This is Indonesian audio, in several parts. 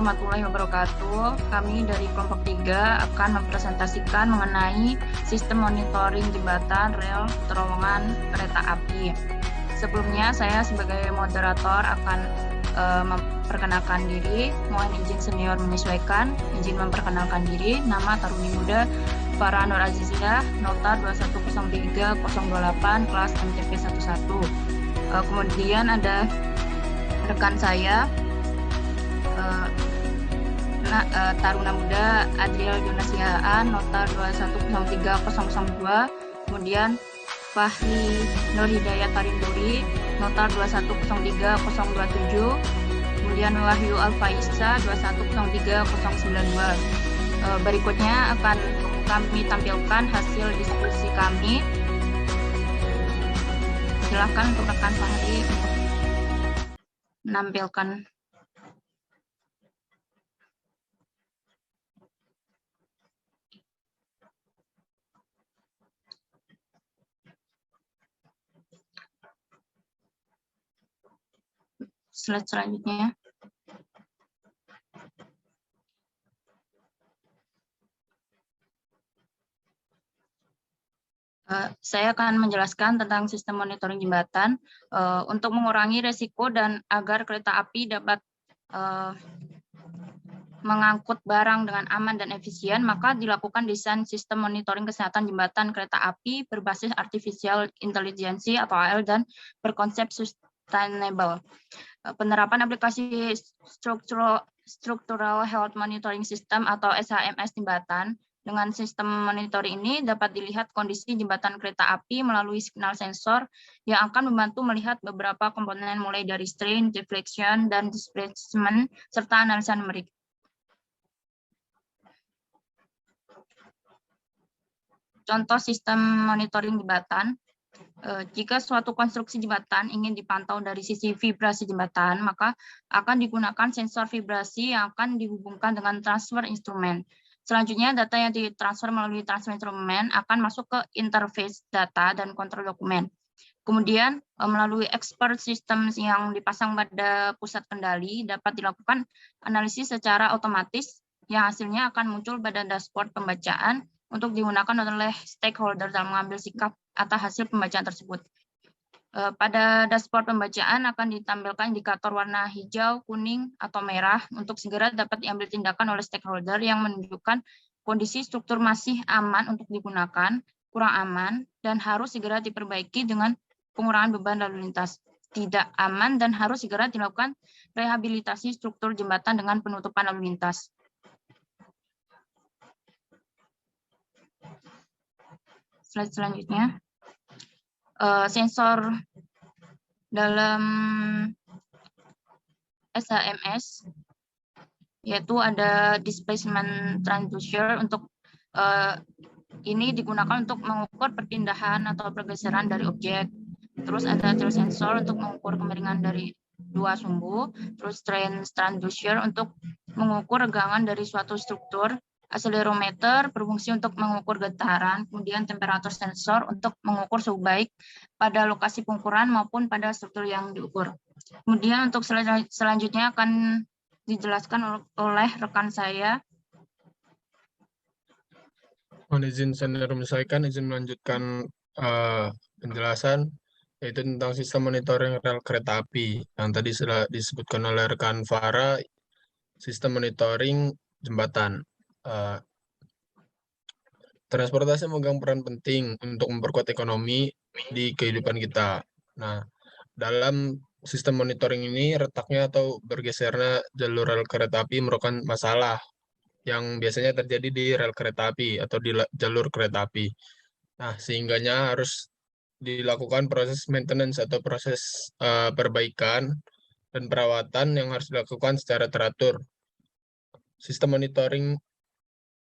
warahmatullahi wabarakatuh. Kami dari kelompok 3 akan mempresentasikan mengenai sistem monitoring jembatan, rel, terowongan, kereta api. Sebelumnya saya sebagai moderator akan memperkenalkan diri. Mohon izin senior menyesuaikan. Izin memperkenalkan diri. Nama Taruni Muda Farah Nur Azizia, nota 2103028, kelas MTP 11. Kemudian ada rekan saya, Taruna Muda Adriel Junasiaan, nota 2103002, kemudian Fahri Nur Hidayat Tarinduri, nota 2103027, kemudian Wahyu Alfaisa 2103092. Berikutnya akan kami tampilkan hasil diskusi kami. Silakan untuk rekan Fahri menampilkan. Slide selanjutnya. Saya akan menjelaskan tentang sistem monitoring jembatan untuk mengurangi resiko dan agar kereta api dapat mengangkut barang dengan aman dan efisien, maka dilakukan desain sistem monitoring kesehatan jembatan kereta api berbasis artificial intelligence atau AL dan berkonsep sustainable. Penerapan aplikasi structural health monitoring system atau SHMS jembatan. Dengan sistem monitoring ini dapat dilihat kondisi jembatan kereta api melalui signal sensor yang akan membantu melihat beberapa komponen mulai dari strain, deflection, dan displacement, serta analisa numerik. Contoh sistem monitoring jembatan. Jika suatu konstruksi jembatan ingin dipantau dari sisi vibrasi jembatan, maka akan digunakan sensor vibrasi yang akan dihubungkan dengan transfer instrumen. Selanjutnya, data yang ditransfer melalui transfer instrumen akan masuk ke interface data dan kontrol dokumen. Kemudian, melalui expert systems yang dipasang pada pusat kendali, dapat dilakukan analisis secara otomatis yang hasilnya akan muncul pada dashboard pembacaan untuk digunakan oleh stakeholder dalam mengambil sikap atas hasil pembacaan tersebut. Pada dashboard pembacaan akan ditampilkan indikator warna hijau, kuning, atau merah untuk segera dapat diambil tindakan oleh stakeholder yang menunjukkan kondisi struktur masih aman untuk digunakan, kurang aman, dan harus segera diperbaiki dengan pengurangan beban lalu lintas. Tidak aman dan harus segera dilakukan rehabilitasi struktur jembatan dengan penutupan lalu lintas. Slide selanjutnya. Sensor dalam SHMS yaitu ada displacement transducer. Untuk ini digunakan untuk mengukur perpindahan atau pergeseran dari objek. Terus ada tilt sensor untuk mengukur kemiringan dari dua sumbu. Terus strain transducer untuk mengukur regangan dari suatu struktur. Akselerometer berfungsi untuk mengukur getaran, kemudian temperatur sensor untuk mengukur suhu baik pada lokasi pengukuran maupun pada struktur yang diukur. Kemudian untuk selanjutnya akan dijelaskan oleh rekan saya. Mohon izin senior menyesuaikan, izin melanjutkan penjelasan, yaitu tentang sistem monitoring rel kereta api yang tadi sudah disebutkan oleh rekan Farah, sistem monitoring jembatan. Transportasi memegang peran penting untuk memperkuat ekonomi di kehidupan kita. Nah, dalam sistem monitoring ini retaknya atau bergesernya jalur rel kereta api merupakan masalah yang biasanya terjadi di rel kereta api atau di jalur kereta api. Nah, sehingganya harus dilakukan proses maintenance atau proses perbaikan dan perawatan yang harus dilakukan secara teratur. Sistem monitoring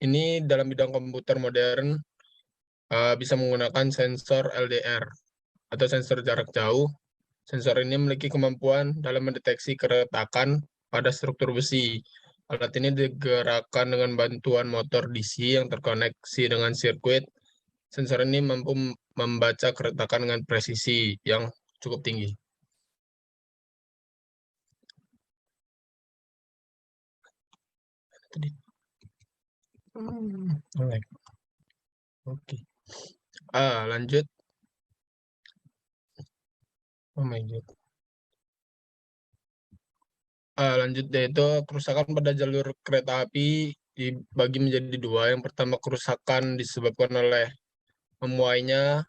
ini dalam bidang komputer modern bisa menggunakan sensor LDR atau sensor jarak jauh. Sensor ini memiliki kemampuan dalam mendeteksi keretakan pada struktur besi. Alat ini digerakkan dengan bantuan motor DC yang terkoneksi dengan sirkuit. Sensor ini mampu membaca keretakan dengan presisi yang cukup tinggi. Tadi. Oke. Lanjut. Oh my God. Lanjut yaitu kerusakan pada jalur kereta api dibagi menjadi dua. Yang pertama kerusakan disebabkan oleh memuainya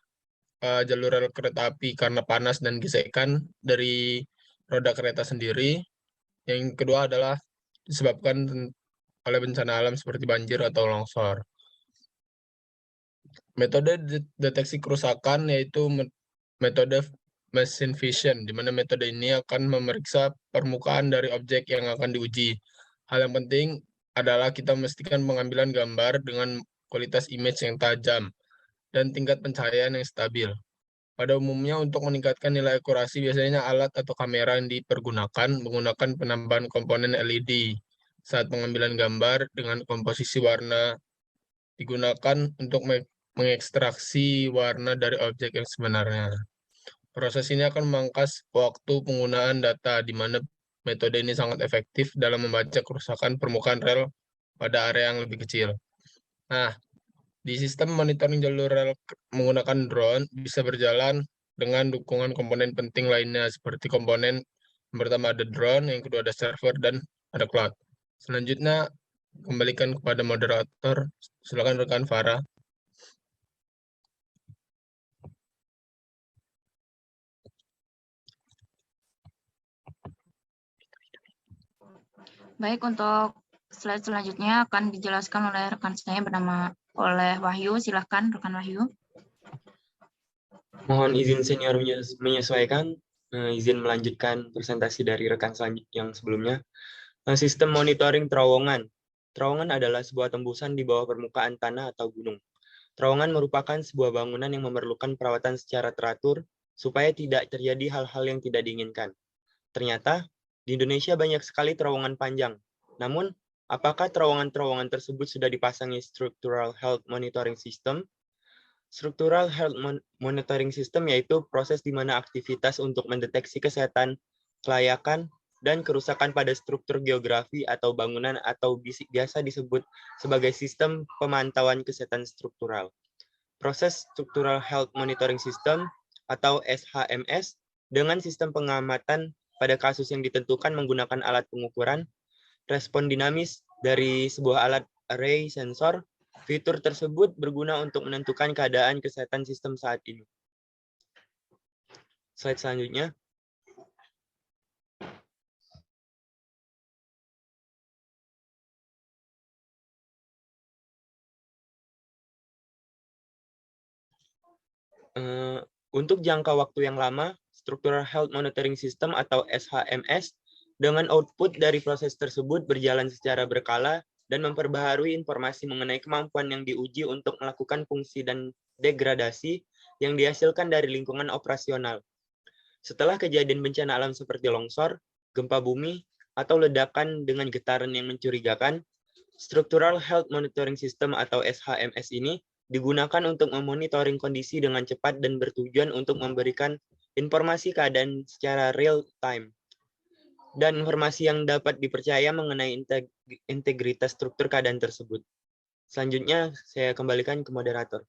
jalur rel kereta api karena panas dan gesekan dari roda kereta sendiri. Yang kedua adalah disebabkan oleh bencana alam seperti banjir atau longsor. Metode deteksi kerusakan yaitu metode machine vision, di mana metode ini akan memeriksa permukaan dari objek yang akan diuji. Hal yang penting adalah kita memastikan pengambilan gambar dengan kualitas image yang tajam dan tingkat pencahayaan yang stabil. Pada umumnya untuk meningkatkan nilai akurasi biasanya alat atau kamera yang dipergunakan menggunakan penambahan komponen LED saat pengambilan gambar dengan komposisi warna digunakan untuk mengekstraksi warna dari objek yang sebenarnya. Proses ini akan memangkas waktu penggunaan data, di mana metode ini sangat efektif dalam membaca kerusakan permukaan rel pada area yang lebih kecil. Nah, di sistem monitoring jalur rel menggunakan drone bisa berjalan dengan dukungan komponen penting lainnya, seperti komponen yang pertama ada drone, yang kedua ada server, dan ada cloud. Selanjutnya, kembalikan kepada moderator. Silakan rekan Farah. Baik, untuk slide selanjutnya akan dijelaskan oleh rekan saya bernama Wahyu. Silahkan rekan Wahyu. Mohon izin senior menyesuaikan, izin melanjutkan presentasi dari rekan yang sebelumnya. Sistem monitoring terowongan. Terowongan adalah sebuah tembusan di bawah permukaan tanah atau gunung. Terowongan merupakan sebuah bangunan yang memerlukan perawatan secara teratur supaya tidak terjadi hal-hal yang tidak diinginkan. Ternyata, di Indonesia banyak sekali terowongan panjang. Namun, apakah terowongan-terowongan tersebut sudah dipasangi Structural Health Monitoring System? Structural Health Monitoring System yaitu proses di mana aktivitas untuk mendeteksi kesehatan, kelayakan, dan kerusakan pada struktur geografi atau bangunan atau biasa disebut sebagai sistem pemantauan kesehatan struktural. Proses Structural Health Monitoring System atau SHMS dengan sistem pengamatan pada kasus yang ditentukan menggunakan alat pengukuran, respon dinamis dari sebuah alat array sensor. Fitur tersebut berguna untuk menentukan keadaan kesehatan sistem saat ini. Slide selanjutnya. Untuk jangka waktu yang lama, Structural Health Monitoring System atau SHMS dengan output dari proses tersebut berjalan secara berkala dan memperbaharui informasi mengenai kemampuan yang diuji untuk melakukan fungsi dan degradasi yang dihasilkan dari lingkungan operasional. Setelah kejadian bencana alam seperti longsor, gempa bumi, atau ledakan dengan getaran yang mencurigakan, Structural Health Monitoring System atau SHMS ini digunakan untuk memonitoring kondisi dengan cepat dan bertujuan untuk memberikan informasi keadaan secara real time dan informasi yang dapat dipercaya mengenai integritas struktur keadaan tersebut. Selanjutnya, saya kembalikan ke moderator.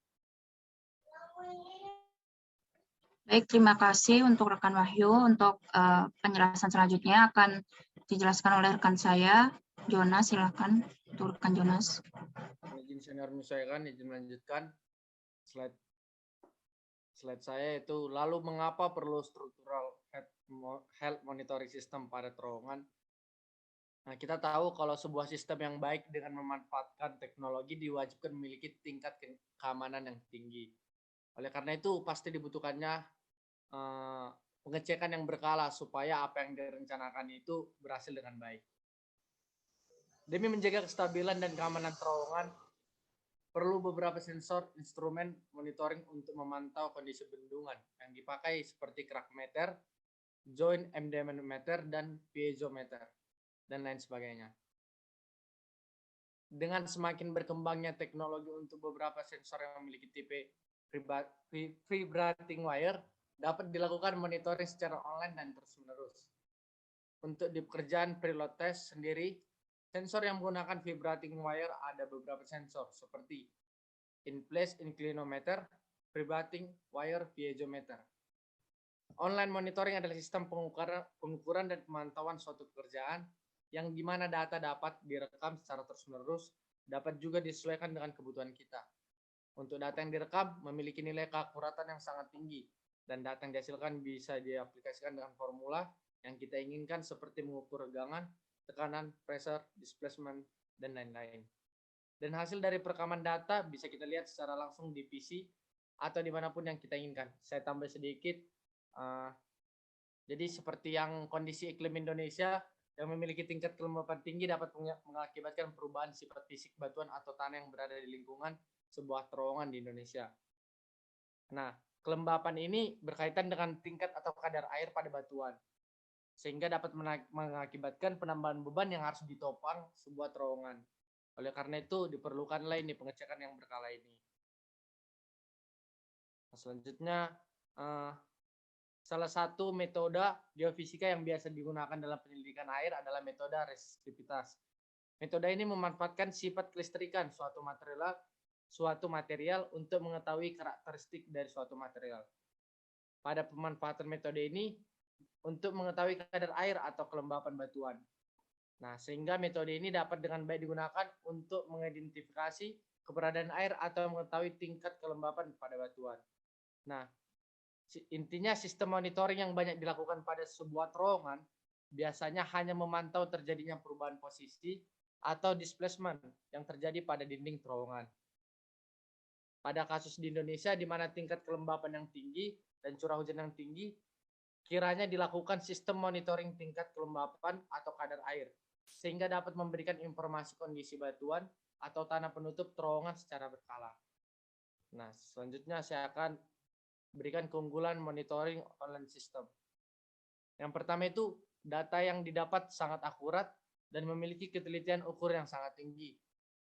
Baik, terima kasih untuk rekan Wahyu. Untuk penjelasan selanjutnya akan dijelaskan oleh rekan saya, Jonas. Silakan untuk rekan Jonas. Izin senior menyesuaikan, izin melanjutkan. Slide saya itu, lalu mengapa perlu Structural Health Monitoring System pada terowongan? Nah, kita tahu kalau sebuah sistem yang baik dengan memanfaatkan teknologi diwajibkan memiliki tingkat keamanan yang tinggi. Oleh karena itu, pasti dibutuhkannya pengecekan yang berkala supaya apa yang direncanakan itu berhasil dengan baik. Demi menjaga kestabilan dan keamanan terowongan, perlu beberapa sensor instrumen monitoring untuk memantau kondisi bendungan yang dipakai seperti crack meter, joint emdement meter, dan piezometer, dan lain sebagainya. Dengan semakin berkembangnya teknologi untuk beberapa sensor yang memiliki tipe vibrating wire, dapat dilakukan monitoring secara online dan terus-menerus. Untuk di pekerjaan preload test sendiri, Sensor yang menggunakan vibrating wire ada beberapa sensor seperti in-place inclinometer, vibrating wire piezometer. Online monitoring adalah sistem pengukuran dan pemantauan suatu pekerjaan yang dimana data dapat direkam secara terus-menerus, dapat juga disesuaikan dengan kebutuhan kita. Untuk data yang direkam memiliki nilai keakuratan yang sangat tinggi, dan data yang dihasilkan bisa diaplikasikan dengan formula yang kita inginkan seperti mengukur regangan, tekanan, pressure, displacement, dan lain-lain. Dan hasil dari perekaman data bisa kita lihat secara langsung di PC atau dimanapun yang kita inginkan. Saya tambah sedikit. Jadi seperti yang kondisi iklim Indonesia yang memiliki tingkat kelembapan tinggi dapat mengakibatkan perubahan sifat fisik batuan atau tanah yang berada di lingkungan sebuah terowongan di Indonesia. Nah, kelembapan ini berkaitan dengan tingkat atau kadar air pada batuan, sehingga dapat mengakibatkan penambahan beban yang harus ditopang sebuah terowongan. Oleh karena itu, diperlukanlah ini pengecekan yang berkala ini. Nah, selanjutnya, salah satu metode geofisika yang biasa digunakan dalam penyelidikan air adalah metode resistivitas. Metode ini memanfaatkan sifat kelistrikan suatu material untuk mengetahui karakteristik dari suatu material. Pada pemanfaatan metode ini untuk mengetahui kadar air atau kelembapan batuan. Nah, sehingga metode ini dapat dengan baik digunakan untuk mengidentifikasi keberadaan air atau mengetahui tingkat kelembapan pada batuan. Nah, intinya sistem monitoring yang banyak dilakukan pada sebuah terowongan biasanya hanya memantau terjadinya perubahan posisi atau displacement yang terjadi pada dinding terowongan. Pada kasus di Indonesia di mana tingkat kelembapan yang tinggi dan curah hujan yang tinggi, kiranya dilakukan sistem monitoring tingkat kelembapan atau kadar air, sehingga dapat memberikan informasi kondisi batuan atau tanah penutup terowongan secara berkala. Nah, selanjutnya saya akan berikan keunggulan monitoring online system. Yang pertama itu data yang didapat sangat akurat dan memiliki ketelitian ukur yang sangat tinggi.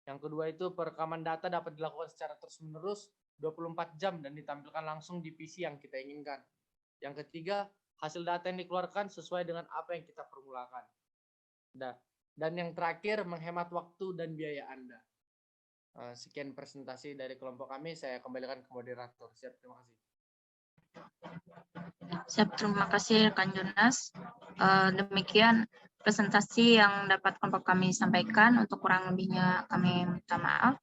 Yang kedua itu perekaman data dapat dilakukan secara terus-menerus 24 jam dan ditampilkan langsung di PC yang kita inginkan. Yang ketiga, hasil data yang dikeluarkan sesuai dengan apa yang kita formulakan. Dan yang terakhir, menghemat waktu dan biaya Anda. Sekian presentasi dari kelompok kami, saya kembalikan ke moderator. Siap, terima kasih. Siap, terima kasih rekan Jonas. Demikian presentasi yang dapat kelompok kami sampaikan. Untuk kurang lebihnya kami minta maaf.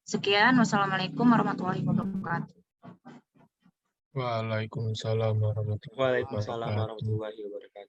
Sekian, wassalamualaikum warahmatullahi wabarakatuh. Waalaikumsalam warahmatullahi wabarakatuh. Waalaikumsalam warahmatullahi wabarakatuh.